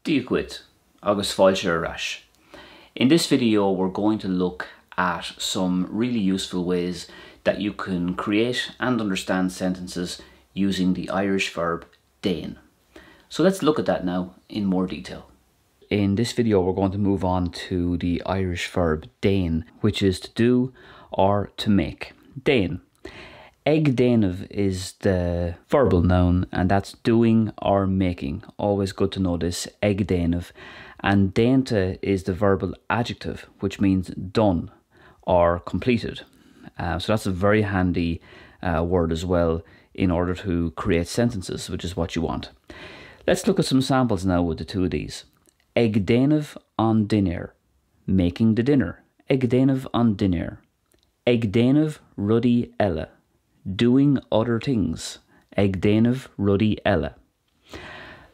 Dialects, agus Scottish Gaelic. In this video we're going to look at some really useful ways that you can create and understand sentences using the Irish verb Déan. So let's look at that now in more detail. In this video we're going to move on to the Irish verb Déan, which is to do or to make. Déan. Ag déanamh is the verbal noun, and that's doing or making. Always good to know this, ag déanamh. And déanta is the verbal adjective, which means done or completed. So that's a very handy word as well in order to create sentences, which is what you want. Let's look at some samples now with the two of these. Ag déanamh an dinner, making the dinner. Ag déanamh an dinner. Ag déanamh rudí eile, doing other things. Ag déanamh rudí eile.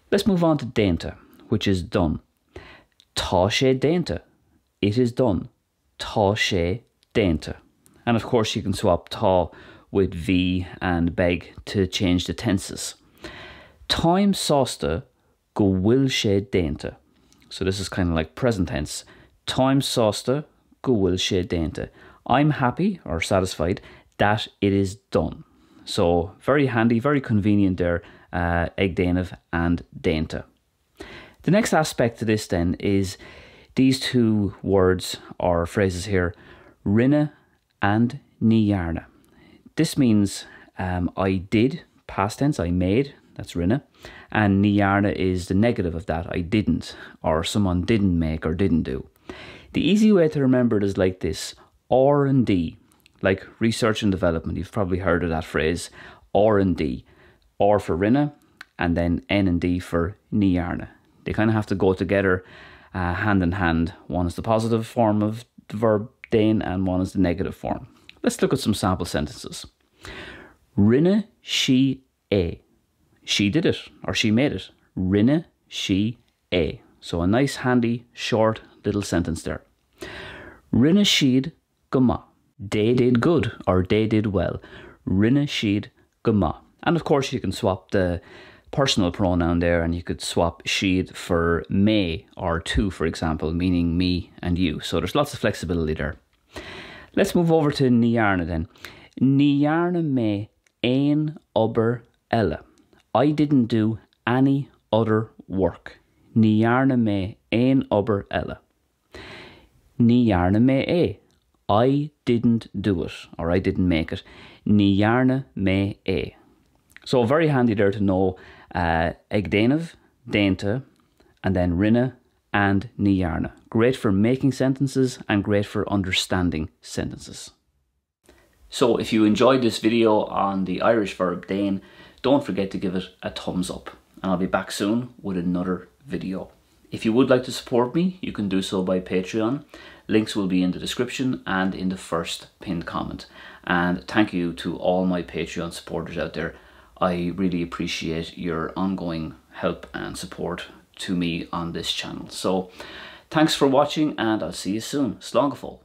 Let's move on to déanta, which is done. Tá sé déanta. It is done. Tá sé déanta. And of course you can swap tá with V and beg to change the tenses. Táim sásta go bhfuil sé déanta. So this is kind of like present tense. Táim sásta go bhfuil sé déanta. I'm happy or satisfied that it is done. So very handy, very convenient there, ag déanamh and déanta. The next aspect to this then is these two words or phrases here, rinne and níarna. This means I did, past tense, I made, that's rinne, and níarna is the negative of that, I didn't, or someone didn't make or didn't do. The easy way to remember it is like this, R&D, like research and development. You've probably heard of that phrase, R&D. R for rinne, and then N and D for níarna. They kind of have to go together hand in hand. One is the positive form of the verb déan and one is the negative form. Let's look at some sample sentences. Rinne she é. She did it or she made it. Rinne she é. So a nice handy short little sentence there. Rinne she'd go ma. They did good or they did well. Rinne she'd go ma. And of course you can swap the personal pronoun there, and you could swap she'd for may or to, for example, meaning me and you. So there's lots of flexibility there. Let's move over to níarna then. Níarna me ein obair eile. I didn't do any other work. Níarna me ein obair eile. Níarna me é. I didn't do it, or I didn't make it. Níarna me é. So very handy there to know ag déanamh, déanta, and then rinne and níarna. Great for making sentences and great for understanding sentences. So if you enjoyed this video on the Irish verb Déan, don't forget to give it a thumbs up. And I'll be back soon with another video. If you would like to support me, you can do so by Patreon. Links will be in the description and in the first pinned comment. And thank you to all my Patreon supporters out there. I really appreciate your ongoing help and support to me on this channel. So thanks for watching, and I'll see you soon. Slán go fóill.